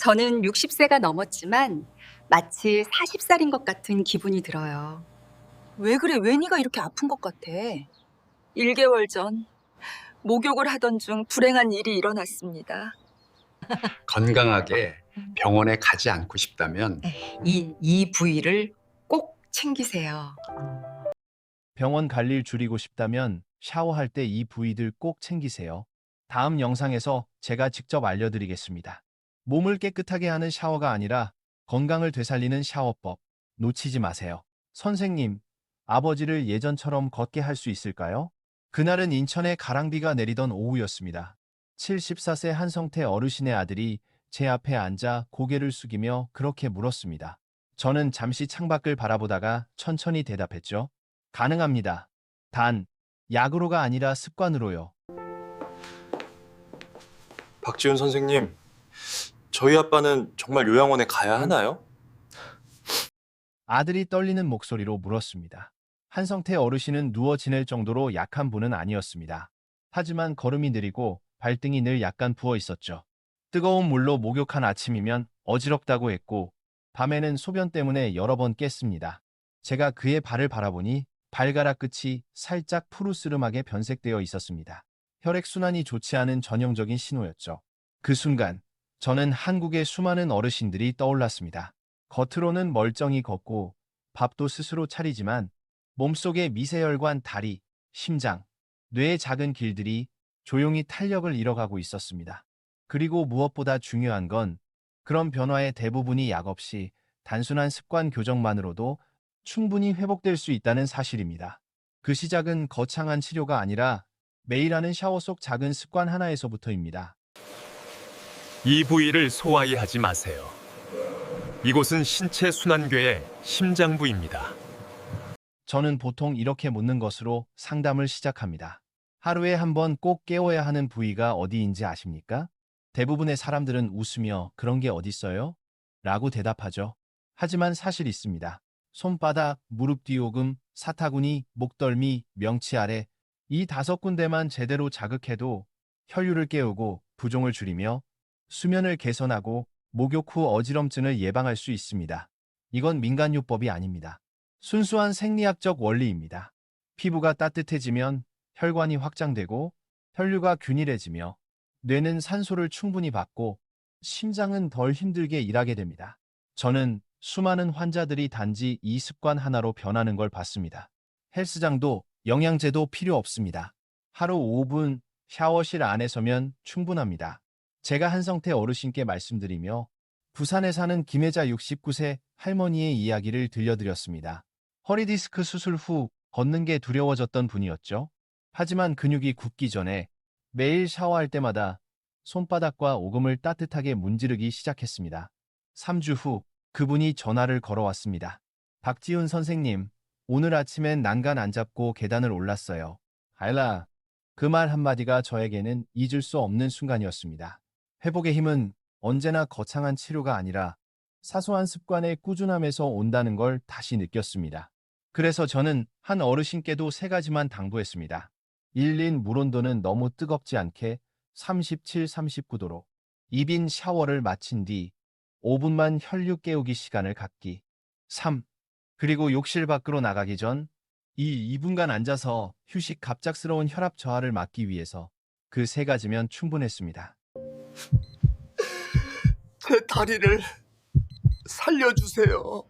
저는 60세가 넘었지만 마치 40살인 것 같은 기분이 들어요. 왜 그래? 왜 네가 이렇게 아픈 것 같아? 1개월 전 목욕을 하던 중 불행한 일이 일어났습니다. 건강하게 병원에 가지 않고 싶다면 이 부위를 꼭 챙기세요. 병원 갈 일 줄이고 싶다면 샤워할 때 이 부위들 꼭 챙기세요. 다음 영상에서 제가 직접 알려드리겠습니다. 몸을 깨끗하게 하는 샤워가 아니라 건강을 되살리는 샤워법 놓치지 마세요. 선생님, 아버지를 예전처럼 걷게 할 수 있을까요? 그날은 인천에 가랑비가 내리던 오후였습니다. 74세 한성태 어르신의 아들이 제 앞에 앉아 고개를 숙이며 그렇게 물었습니다. 저는 잠시 창밖을 바라보다가 천천히 대답했죠. 가능합니다. 단, 약으로가 아니라 습관으로요. 박지훈 선생님, 저희 아빠는 정말 요양원에 가야 하나요? 아들이 떨리는 목소리로 물었습니다. 한성태 어르신은 누워 지낼 정도로 약한 분은 아니었습니다. 하지만 걸음이 느리고 발등이 늘 약간 부어 있었죠. 뜨거운 물로 목욕한 아침이면 어지럽다고 했고, 밤에는 소변 때문에 여러 번 깼습니다. 제가 그의 발을 바라보니 발가락 끝이 살짝 푸르스름하게 변색되어 있었습니다. 혈액순환이 좋지 않은 전형적인 신호였죠. 그 순간, 저는 한국의 수많은 어르신들이 떠올랐습니다. 겉으로는 멀쩡히 걷고 밥도 스스로 차리지만 몸속의 미세혈관, 다리, 심장, 뇌의 작은 길들이 조용히 탄력을 잃어가고 있었습니다. 그리고 무엇보다 중요한 건 그런 변화의 대부분이 약 없이 단순한 습관 교정만으로도 충분히 회복될 수 있다는 사실입니다. 그 시작은 거창한 치료가 아니라 매일 하는 샤워 속 작은 습관 하나에서부터입니다. 이 부위를 소화히 하지 마세요. 이곳은 신체 순환궤의 심장부입니다. 저는 보통 이렇게 묻는 것으로 상담을 시작합니다. 하루에 한 번 꼭 깨워야 하는 부위가 어디인지 아십니까? 대부분의 사람들은 웃으며 그런 게 어딨어요? 라고 대답하죠. 하지만 사실 있습니다. 손바닥, 무릎 뒤 오금, 사타구니, 목덜미, 명치 아래 이 5군데만 제대로 자극해도 혈류를 깨우고 부종을 줄이며 수면을 개선하고 목욕 후 어지럼증을 예방할 수 있습니다. 이건 민간요법이 아닙니다. 순수한 생리학적 원리입니다. 피부가 따뜻해지면 혈관이 확장되고 혈류가 균일해지며 뇌는 산소를 충분히 받고 심장은 덜 힘들게 일하게 됩니다. 저는 수많은 환자들이 단지 이 습관 하나로 변하는 걸 봤습니다. 헬스장도 영양제도 필요 없습니다. 하루 5분 샤워실 안에서면 충분합니다. 제가 한성태 어르신께 말씀드리며 부산에 사는 김혜자 69세 할머니의 이야기를 들려드렸습니다. 허리디스크 수술 후 걷는 게 두려워졌던 분이었죠. 하지만 근육이 굳기 전에 매일 샤워할 때마다 손바닥과 오금을 따뜻하게 문지르기 시작했습니다. 3주 후 그분이 전화를 걸어왔습니다. 박지훈 선생님, 오늘 아침엔 난간 안 잡고 계단을 올랐어요. 알라. 그 말 한마디가 저에게는 잊을 수 없는 순간이었습니다. 회복의 힘은 언제나 거창한 치료가 아니라 사소한 습관의 꾸준함에서 온다는 걸 다시 느꼈습니다. 그래서 저는 한 어르신께도 3가지만 당부했습니다. 1. 물 온도는 너무 뜨겁지 않게 37, 39도로. 2. 샤워를 마친 뒤 5분만 혈류 깨우기 시간을 갖기. 3. 그리고 욕실 밖으로 나가기 전 이 2분간 앉아서 휴식 갑작스러운 혈압 저하를 막기 위해서 그 3가지면 충분했습니다. 제 다리를 살려주세요.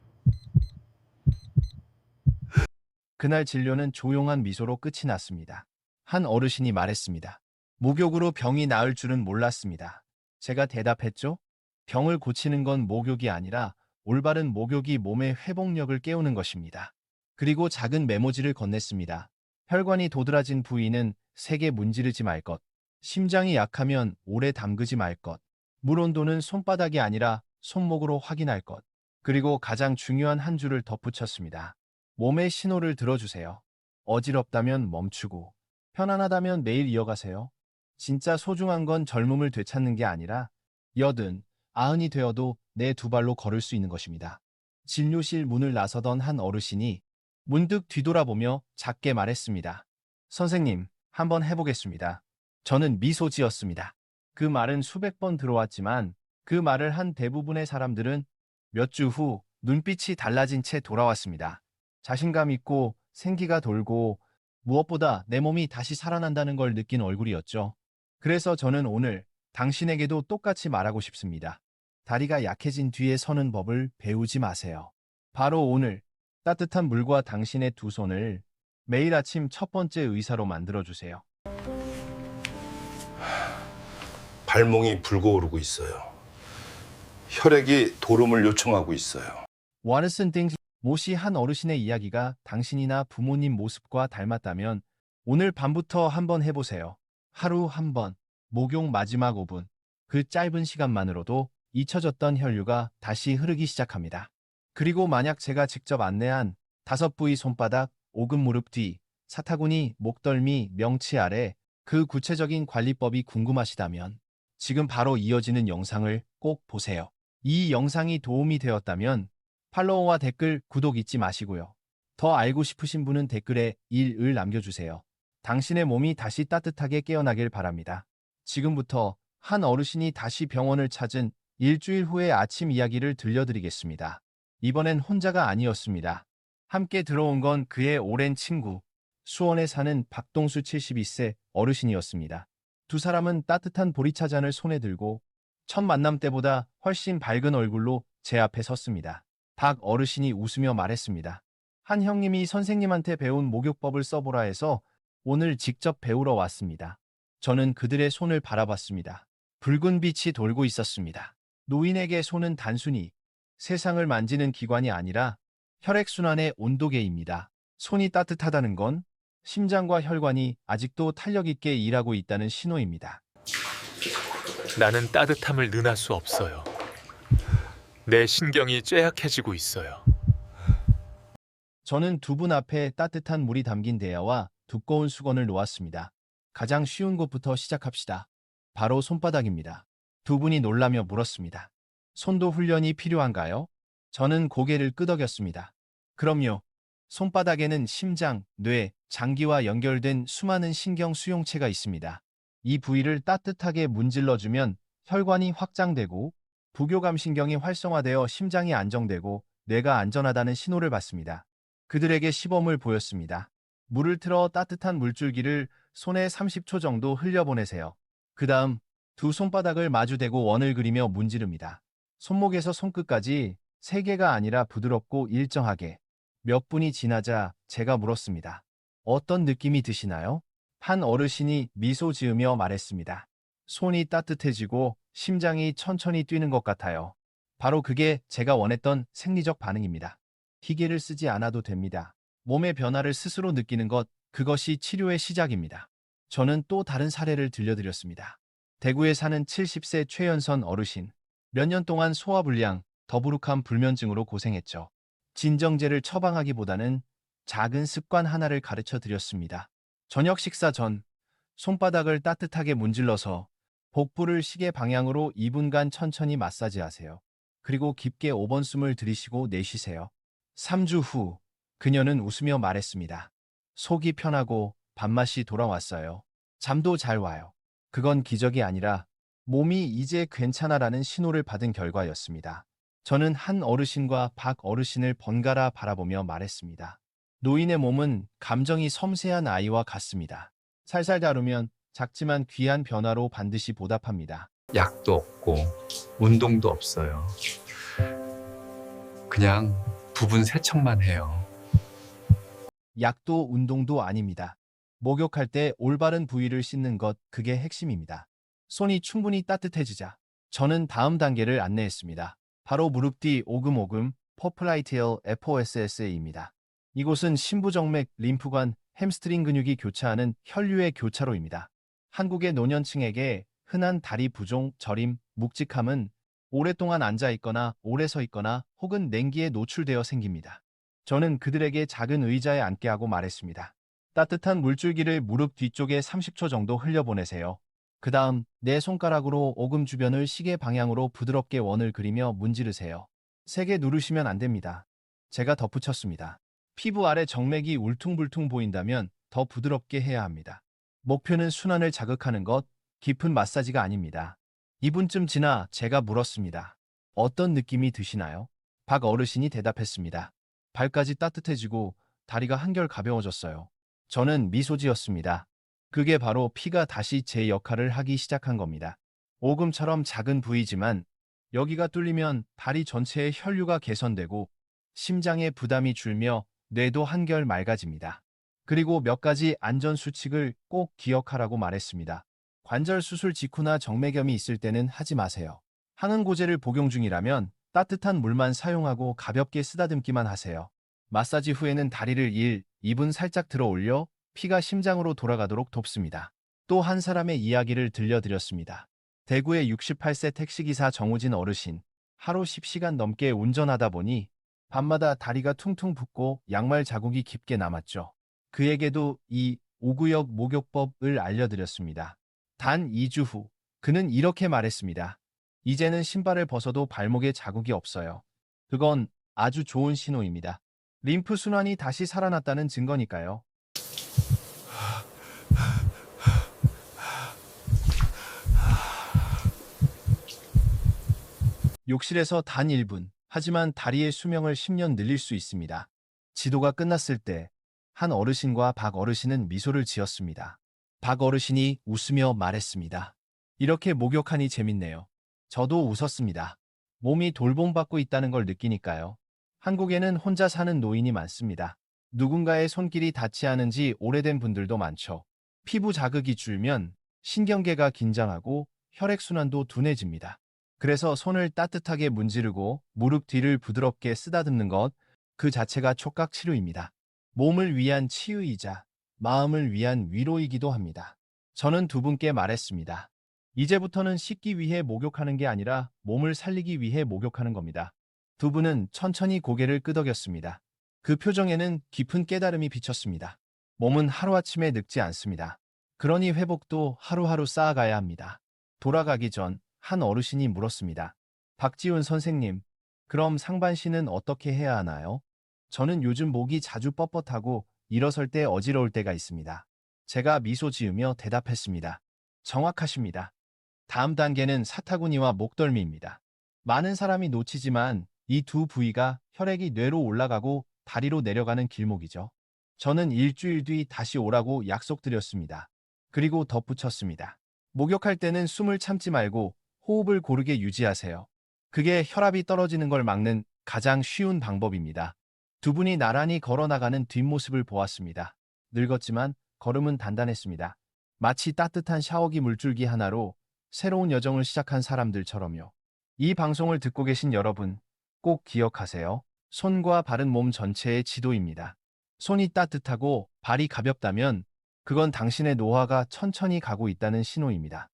그날 진료는 조용한 미소로 끝이 났습니다. 한 어르신이 말했습니다. 목욕으로 병이 나을 줄은 몰랐습니다. 제가 대답했죠. 병을 고치는 건 목욕이 아니라 올바른 목욕이 몸의 회복력을 깨우는 것입니다. 그리고 작은 메모지를 건넸습니다. 혈관이 도드라진 부위는 세게 문지르지 말 것. 심장이 약하면 오래 담그지 말 것. 물 온도는 손바닥이 아니라 손목으로 확인할 것. 그리고 가장 중요한 한 줄을 덧붙였습니다. 몸의 신호를 들어주세요. 어지럽다면 멈추고, 편안하다면 매일 이어가세요. 진짜 소중한 건 젊음을 되찾는 게 아니라 80, 90이 되어도 내 2발로 걸을 수 있는 것입니다. 진료실 문을 나서던 한 어르신이 문득 뒤돌아보며 작게 말했습니다. 선생님, 한번 해보겠습니다. 저는 미소 지었습니다. 그 말은 수백 번 들어왔지만 그 말을 한 대부분의 사람들은 몇 주 후 눈빛이 달라진 채 돌아왔습니다. 자신감 있고 생기가 돌고 무엇보다 내 몸이 다시 살아난다는 걸 느낀 얼굴이었죠. 그래서 저는 오늘 당신에게도 똑같이 말하고 싶습니다. 다리가 약해진 뒤에 서는 법을 배우지 마세요. 바로 오늘 따뜻한 물과 당신의 두 손을 매일 아침 첫 번째 의사로 만들어주세요. 발목이 붉어오르고 있어요. 혈액이 도움을 요청하고 있어요. 워슨 띵 모시 한 어르신의 이야기가 당신이나 부모님 모습과 닮았다면 오늘 밤부터 한번 해보세요. 하루 한 번, 목욕 마지막 5분, 그 짧은 시간만으로도 잊혀졌던 혈류가 다시 흐르기 시작합니다. 그리고 만약 제가 직접 안내한 5부위 손바닥, 오금 무릎 뒤, 사타구니, 목덜미, 명치 아래 그 구체적인 관리법이 궁금하시다면 지금 바로 이어지는 영상을 꼭 보세요. 이 영상이 도움이 되었다면 팔로우와 댓글, 구독 잊지 마시고요. 더 알고 싶으신 분은 댓글에 1을 남겨주세요. 당신의 몸이 다시 따뜻하게 깨어나길 바랍니다. 지금부터 한 어르신이 다시 병원을 찾은 일주일 후의 아침 이야기를 들려드리겠습니다. 이번엔 혼자가 아니었습니다. 함께 들어온 건 그의 오랜 친구, 수원에 사는 박동수 72세 어르신이었습니다. 두 사람은 따뜻한 보리차잔을 손에 들고 첫 만남 때보다 훨씬 밝은 얼굴로 제 앞에 섰습니다. 박 어르신이 웃으며 말했습니다. 한 형님이 선생님한테 배운 목욕법을 써보라 해서 오늘 직접 배우러 왔습니다. 저는 그들의 손을 바라봤습니다. 붉은 빛이 돌고 있었습니다. 노인에게 손은 단순히 세상을 만지는 기관이 아니라 혈액순환의 온도계입니다. 손이 따뜻하다는 건 심장과 혈관이 아직도 탄력 있게 일하고 있다는 신호입니다. 나는 따뜻함을 능할 수 없어요. 내 신경이 쇠약해지고 있어요. 저는 두 분 앞에 따뜻한 물이 담긴 대야와 두꺼운 수건을 놓았습니다. 가장 쉬운 곳부터 시작합시다. 바로 손바닥입니다. 두 분이 놀라며 물었습니다. 손도 훈련이 필요한가요? 저는 고개를 끄덕였습니다. 그럼요. 손바닥에는 심장, 뇌, 장기와 연결된 수많은 신경 수용체가 있습니다. 이 부위를 따뜻하게 문질러주면 혈관이 확장되고 부교감신경이 활성화되어 심장이 안정되고 뇌가 안전하다는 신호를 받습니다. 그들에게 시범을 보였습니다. 물을 틀어 따뜻한 물줄기를 손에 30초 정도 흘려보내세요. 그 다음 두 손바닥을 마주대고 원을 그리며 문지릅니다. 손목에서 손끝까지 3개가 아니라 부드럽고 일정하게. 몇 분이 지나자 제가 물었습니다. 어떤 느낌이 드시나요? 한 어르신이 미소 지으며 말했습니다. 손이 따뜻해지고 심장이 천천히 뛰는 것 같아요. 바로 그게 제가 원했던 생리적 반응입니다. 기계를 쓰지 않아도 됩니다. 몸의 변화를 스스로 느끼는 것, 그것이 치료의 시작입니다. 저는 또 다른 사례를 들려드렸습니다. 대구에 사는 70세 최연선 어르신. 몇 년 동안 소화불량, 더부룩한 불면증으로 고생했죠. 진정제를 처방하기보다는 작은 습관 하나를 가르쳐 드렸습니다. 저녁 식사 전 손바닥을 따뜻하게 문질러서 복부를 시계 방향으로 2분간 천천히 마사지하세요. 그리고 깊게 5번 숨을 들이쉬고 내쉬세요. 3주 후 그녀는 웃으며 말했습니다. 속이 편하고 밥맛이 돌아왔어요. 잠도 잘 와요. 그건 기적이 아니라 몸이 이제 괜찮아라는 신호를 받은 결과였습니다. 저는 한 어르신과 박 어르신을 번갈아 바라보며 말했습니다. 노인의 몸은 감정이 섬세한 아이와 같습니다. 살살 다루면 작지만 귀한 변화로 반드시 보답합니다. 약도 없고 운동도 없어요. 그냥 부분 세척만 해요. 약도 운동도 아닙니다. 목욕할 때 올바른 부위를 씻는 것, 그게 핵심입니다. 손이 충분히 따뜻해지자 저는 다음 단계를 안내했습니다. 바로 무릎 뒤 오금오금 포플라이티얼 FOSSA입니다. 이곳은 심부정맥, 림프관, 햄스트링 근육이 교차하는 혈류의 교차로입니다. 한국의 노년층에게 흔한 다리 부종, 저림, 묵직함은 오랫동안 앉아있거나 오래 서 있거나 혹은 냉기에 노출되어 생깁니다. 저는 그들에게 작은 의자에 앉게 하고 말했습니다. 따뜻한 물줄기를 무릎 뒤쪽에 30초 정도 흘려보내세요. 그 다음 내 손가락으로 오금 주변을 시계 방향으로 부드럽게 원을 그리며 문지르세요. 세게 누르시면 안 됩니다. 제가 덧붙였습니다. 피부 아래 정맥이 울퉁불퉁 보인다면 더 부드럽게 해야 합니다. 목표는 순환을 자극하는 것, 깊은 마사지가 아닙니다. 2분쯤 지나 제가 물었습니다. 어떤 느낌이 드시나요? 박 어르신이 대답했습니다. 발까지 따뜻해지고 다리가 한결 가벼워졌어요. 저는 미소 지었습니다. 그게 바로 피가 다시 제 역할을 하기 시작한 겁니다. 오금처럼 작은 부위지만 여기가 뚫리면 다리 전체의 혈류가 개선되고 심장에 부담이 줄며 뇌도 한결 맑아집니다. 그리고 몇 가지 안전 수칙을 꼭 기억하라고 말했습니다. 관절 수술 직후나 정맥염이 있을 때는 하지 마세요. 항응고제를 복용 중이라면 따뜻한 물만 사용하고 가볍게 쓰다듬기만 하세요. 마사지 후에는 다리를 1, 2분 살짝 들어 올려 피가 심장으로 돌아가도록 돕습니다. 또 한 사람의 이야기를 들려드렸습니다. 대구의 68세 택시기사 정우진 어르신. 하루 10시간 넘게 운전하다 보니 밤마다 다리가 퉁퉁 붓고 양말 자국이 깊게 남았죠. 그에게도 이 5구역 목욕법을 알려드렸습니다. 단 2주 후 그는 이렇게 말했습니다. 이제는 신발을 벗어도 발목에 자국이 없어요. 그건 아주 좋은 신호입니다. 림프 순환이 다시 살아났다는 증거니까요. 욕실에서 단 1분, 하지만 다리의 수명을 10년 늘릴 수 있습니다. 지도가 끝났을 때 한 어르신과 박 어르신은 미소를 지었습니다. 박 어르신이 웃으며 말했습니다. 이렇게 목욕하니 재밌네요. 저도 웃었습니다. 몸이 돌봄받고 있다는 걸 느끼니까요. 한국에는 혼자 사는 노인이 많습니다. 누군가의 손길이 닿지 않은 지 오래된 분들도 많죠. 피부 자극이 줄면 신경계가 긴장하고 혈액순환도 둔해집니다. 그래서 손을 따뜻하게 문지르고 무릎 뒤를 부드럽게 쓰다듬는 것, 그 자체가 촉각 치료입니다. 몸을 위한 치유이자 마음을 위한 위로이기도 합니다. 저는 두 분께 말했습니다. 이제부터는 씻기 위해 목욕하는 게 아니라 몸을 살리기 위해 목욕하는 겁니다. 두 분은 천천히 고개를 끄덕였습니다. 그 표정에는 깊은 깨달음이 비쳤습니다. 몸은 하루아침에 늙지 않습니다. 그러니 회복도 하루하루 쌓아가야 합니다. 돌아가기 전 한 어르신이 물었습니다. 박지훈 선생님, 그럼 상반신은 어떻게 해야 하나요? 저는 요즘 목이 자주 뻣뻣하고 일어설 때 어지러울 때가 있습니다. 제가 미소 지으며 대답했습니다. 정확하십니다. 다음 단계는 사타구니와 목덜미입니다. 많은 사람이 놓치지만 이 두 부위가 혈액이 뇌로 올라가고 다리로 내려가는 길목이죠. 저는 일주일 뒤 다시 오라고 약속드렸습니다. 그리고 덧붙였습니다. 목욕할 때는 숨을 참지 말고 호흡을 고르게 유지하세요. 그게 혈압이 떨어지는 걸 막는 가장 쉬운 방법입니다. 두 분이 나란히 걸어나가는 뒷모습을 보았습니다. 늙었지만 걸음은 단단했습니다. 마치 따뜻한 샤워기 물줄기 하나로 새로운 여정을 시작한 사람들처럼요. 이 방송을 듣고 계신 여러분, 꼭 기억하세요. 손과 발은 몸 전체의 지도입니다. 손이 따뜻하고 발이 가볍다면 그건 당신의 노화가 천천히 가고 있다는 신호입니다.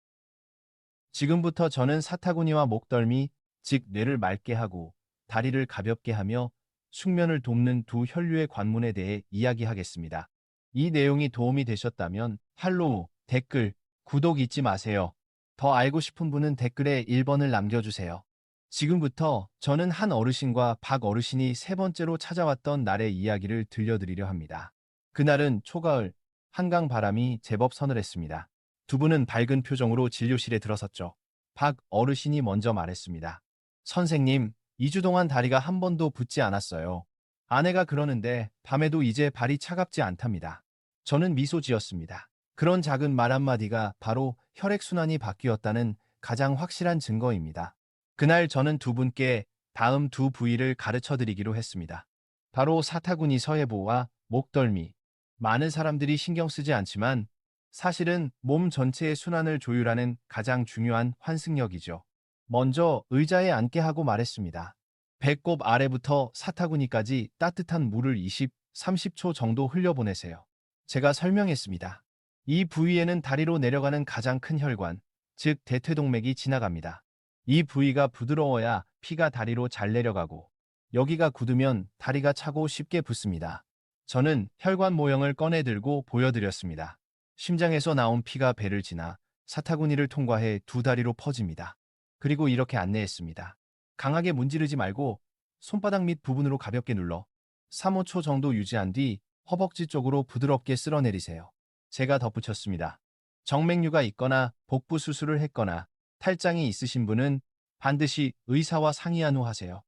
지금부터 저는 사타구니와 목덜미, 즉 뇌를 맑게 하고 다리를 가볍게 하며 숙면을 돕는 두 혈류의 관문에 대해 이야기하겠습니다. 이 내용이 도움이 되셨다면 팔로우, 댓글, 구독 잊지 마세요. 더 알고 싶은 분은 댓글에 1번을 남겨주세요. 지금부터 저는 한 어르신과 박 어르신이 세 번째로 찾아왔던 날의 이야기를 들려드리려 합니다. 그날은 초가을, 한강 바람이 제법 서늘했습니다. 두 분은 밝은 표정으로 진료실에 들어섰죠. 박 어르신이 먼저 말했습니다. 선생님, 2주 동안 다리가 한 번도 붓지 않았어요. 아내가 그러는데 밤에도 이제 발이 차갑지 않답니다. 저는 미소 지었습니다. 그런 작은 말 한마디가 바로 혈액순환이 바뀌었다는 가장 확실한 증거입니다. 그날 저는 두 분께 다음 두 부위를 가르쳐 드리기로 했습니다. 바로 사타구니 서해부와 목덜미. 많은 사람들이 신경 쓰지 않지만 사실은 몸 전체의 순환을 조율하는 가장 중요한 환승역이죠. 먼저 의자에 앉게 하고 말했습니다. 배꼽 아래부터 사타구니까지 따뜻한 물을 20, 30초 정도 흘려보내세요. 제가 설명했습니다. 이 부위에는 다리로 내려가는 가장 큰 혈관, 즉 대퇴동맥이 지나갑니다. 이 부위가 부드러워야 피가 다리로 잘 내려가고 여기가 굳으면 다리가 차고 쉽게 붓습니다. 저는 혈관 모형을 꺼내 들고 보여드렸습니다. 심장에서 나온 피가 배를 지나 사타구니를 통과해 두 다리로 퍼집니다. 그리고 이렇게 안내했습니다. 강하게 문지르지 말고 손바닥 밑 부분으로 가볍게 눌러 3, 5초 정도 유지한 뒤 허벅지 쪽으로 부드럽게 쓸어내리세요. 제가 덧붙였습니다. 정맥류가 있거나 복부 수술을 했거나 탈장이 있으신 분은 반드시 의사와 상의한 후 하세요.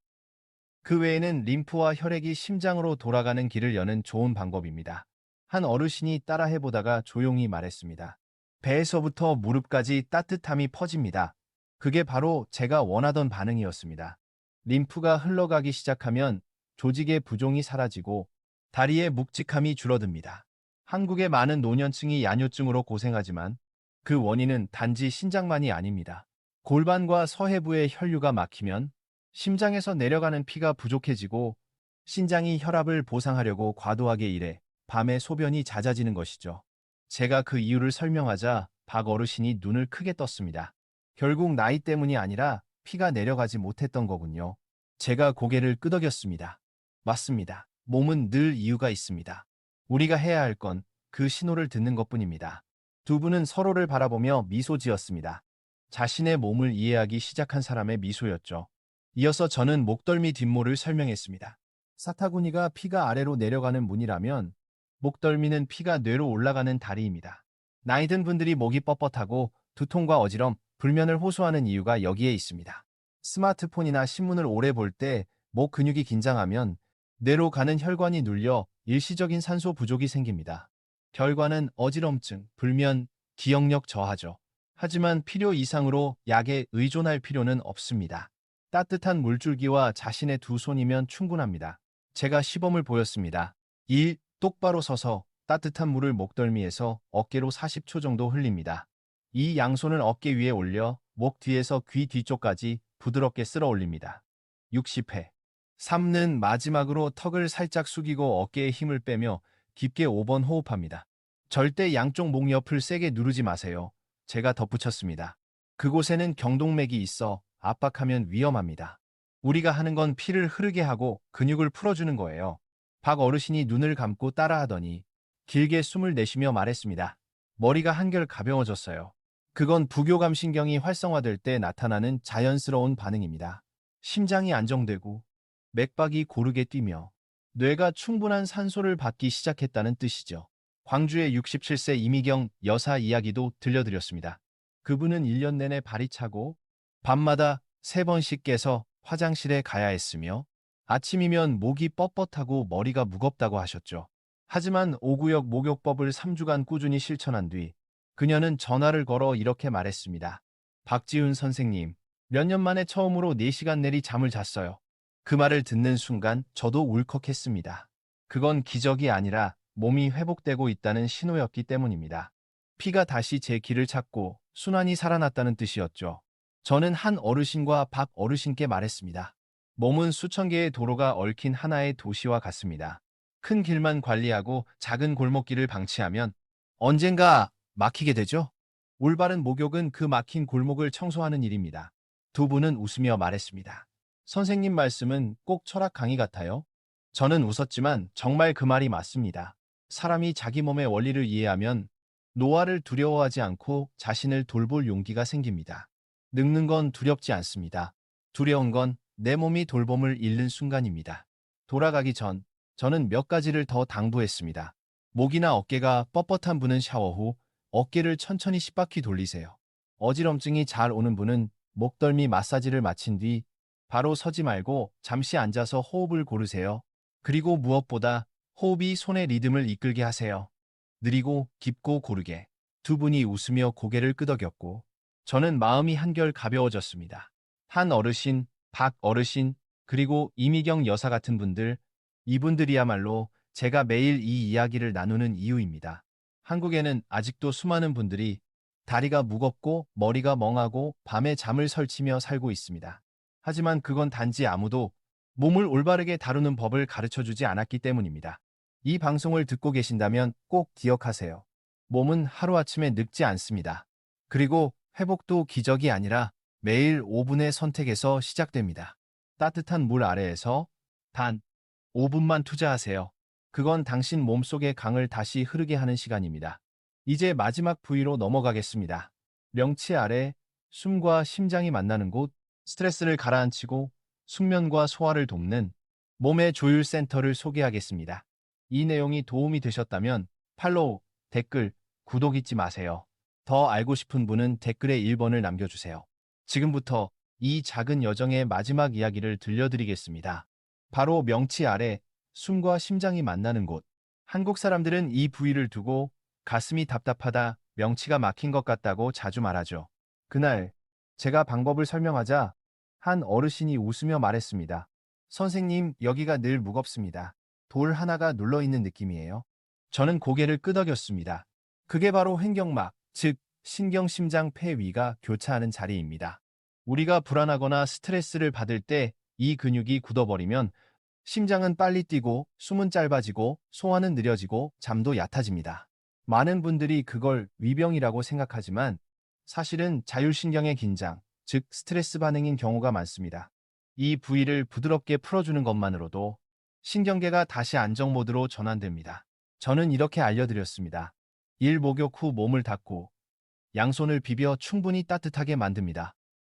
그 외에는 림프와 혈액이 심장으로 돌아가는 길을 여는 좋은 방법입니다. 한 어르신이 따라해보다가 조용히 말했습니다. 배에서부터 무릎까지 따뜻함이 퍼집니다. 그게 바로 제가 원하던 반응이었습니다. 림프가 흘러가기 시작하면 조직의 부종이 사라지고 다리의 묵직함이 줄어듭니다. 한국의 많은 노년층이 야뇨증으로 고생하지만 그 원인은 단지 신장만이 아닙니다. 골반과 서해부의 혈류가 막히면 심장에서 내려가는 피가 부족해지고 신장이 혈압을 보상하려고 과도하게 일해 밤에 소변이 잦아지는 것이죠. 제가 그 이유를 설명하자 박 어르신이 눈을 크게 떴습니다. 결국 나이 때문이 아니라 피가 내려가지 못했던 거군요. 제가 고개를 끄덕였습니다. 맞습니다. 몸은 늘 이유가 있습니다. 우리가 해야 할 건 그 신호를 듣는 것뿐입니다. 두 분은 서로를 바라보며 미소 지었습니다. 자신의 몸을 이해하기 시작한 사람의 미소였죠. 이어서 저는 목덜미 뒷모를 설명했습니다. 사타구니가 피가 아래로 내려가는 문이라면 목덜미는 피가 뇌로 올라가는 다리입니다. 나이든 분들이 목이 뻣뻣하고 두통과 어지럼, 불면을 호소하는 이유가 여기에 있습니다. 스마트폰이나 신문을 오래 볼 때 목 근육이 긴장하면 뇌로 가는 혈관이 눌려 일시적인 산소 부족이 생깁니다. 결과는 어지럼증, 불면, 기억력 저하죠. 하지만 필요 이상으로 약에 의존할 필요는 없습니다. 따뜻한 물줄기와 자신의 두 손이면 충분합니다. 제가 시범을 보였습니다. 1. 똑바로 서서 따뜻한 물을 목덜미에서 어깨로 40초 정도 흘립니다. 2. 양손을 어깨 위에 올려 목 뒤에서 귀 뒤쪽까지 부드럽게 쓸어 올립니다. 60회. 3는 마지막으로 턱을 살짝 숙이고 어깨에 힘을 빼며 깊게 5번 호흡합니다. 절대 양쪽 목 옆을 세게 누르지 마세요. 제가 덧붙였습니다. 그곳에는 경동맥이 있어 압박하면 위험합니다. 우리가 하는 건 피를 흐르게 하고 근육을 풀어주는 거예요. 박 어르신이 눈을 감고 따라하더니 길게 숨을 내쉬며 말했습니다. 머리가 한결 가벼워졌어요. 그건 부교감 신경이 활성화될 때 나타나는 자연스러운 반응입니다. 심장이 안정되고 맥박이 고르게 뛰며 뇌가 충분한 산소를 받기 시작했다는 뜻이죠. 광주의 67세 이미경 여사 이야기도 들려드렸습니다. 그분은 1년 내내 발이 차고 밤마다 3번씩 깨서 화장실에 가야 했으며 아침이면 목이 뻣뻣하고 머리가 무겁다고 하셨죠. 하지만 오구역 목욕법을 3주간 꾸준히 실천한 뒤 그녀는 전화를 걸어 이렇게 말했습니다. 박지훈 선생님, 몇 년 만에 처음으로 4시간 내리 잠을 잤어요. 그 말을 듣는 순간 저도 울컥했습니다. 그건 기적이 아니라 몸이 회복되고 있다는 신호였기 때문입니다. 피가 다시 제 길을 찾고 순환이 살아났다는 뜻이었죠. 저는 한 어르신과 박 어르신께 말했습니다. 몸은 수천 개의 도로가 얽힌 하나의 도시와 같습니다. 큰 길만 관리하고 작은 골목길을 방치하면 언젠가 막히게 되죠. 올바른 목욕은 그 막힌 골목을 청소하는 일입니다. 두 분은 웃으며 말했습니다. 선생님 말씀은 꼭 철학 강의 같아요. 저는 웃었지만 정말 그 말이 맞습니다. 사람이 자기 몸의 원리를 이해하면 노화를 두려워하지 않고 자신을 돌볼 용기가 생깁니다. 늙는 건 두렵지 않습니다. 두려운 건 내 몸이 돌봄을 잃는 순간입니다. 돌아가기 전 저는 몇 가지를 더 당부했습니다. 목이나 어깨가 뻣뻣한 분은 샤워 후 어깨를 천천히 10바퀴 돌리세요. 어지럼증이 잘 오는 분은 목덜미 마사지를 마친 뒤 바로 서지 말고 잠시 앉아서 호흡을 고르세요. 그리고 무엇보다 호흡이 손의 리듬을 이끌게 하세요. 느리고 깊고 고르게. 두 분이 웃으며 고개를 끄덕였고 저는 마음이 한결 가벼워졌습니다. 한 어르신, 박 어르신, 그리고 이미경 여사 같은 분들, 이분들이야말로 제가 매일 이 이야기를 나누는 이유입니다. 한국에는 아직도 수많은 분들이 다리가 무겁고 머리가 멍하고 밤에 잠을 설치며 살고 있습니다. 하지만 그건 단지 아무도 몸을 올바르게 다루는 법을 가르쳐주지 않았기 때문입니다. 이 방송을 듣고 계신다면 꼭 기억하세요. 몸은 하루아침에 늙지 않습니다. 그리고 회복도 기적이 아니라 매일 5분의 선택에서 시작됩니다. 따뜻한 물 아래에서 단 5분만 투자하세요. 그건 당신 몸속의 강을 다시 흐르게 하는 시간입니다. 이제 마지막 부위로 넘어가겠습니다. 명치 아래 숨과 심장이 만나는 곳, 스트레스를 가라앉히고 숙면과 소화를 돕는 몸의 조율 센터를 소개하겠습니다. 이 내용이 도움이 되셨다면 팔로우, 댓글, 구독 잊지 마세요. 더 알고 싶은 분은 댓글에 1번을 남겨주세요. 지금부터 이 작은 여정의 마지막 이야기를 들려드리겠습니다. 바로 명치 아래 숨과 심장이 만나는 곳. 한국 사람들은 이 부위를 두고 가슴이 답답하다, 명치가 막힌 것 같다고 자주 말하죠. 그날 제가 방법을 설명하자 한 어르신이 웃으며 말했습니다. 선생님, 여기가 늘 무겁습니다. 돌 하나가 눌러있는 느낌이에요. 저는 고개를 끄덕였습니다. 그게 바로 횡격막, 즉 신경, 심장, 폐 위가 교차하는 자리입니다. 우리가 불안하거나 스트레스를 받을 때 이 근육이 굳어버리면 심장은 빨리 뛰고 숨은 짧아지고 소화는 느려지고 잠도 얕아집니다. 많은 분들이 그걸 위병이라고 생각하지만 사실은 자율신경의 긴장, 즉 스트레스 반응인 경우가 많습니다. 이 부위를 부드럽게 풀어주는 것만으로도 신경계가 다시 안정 모드로 전환됩니다. 저는 이렇게 알려드렸습니다. 1. 목욕 후 몸을 닦고 양손을 비벼 충분히 따뜻하게 만듭니다.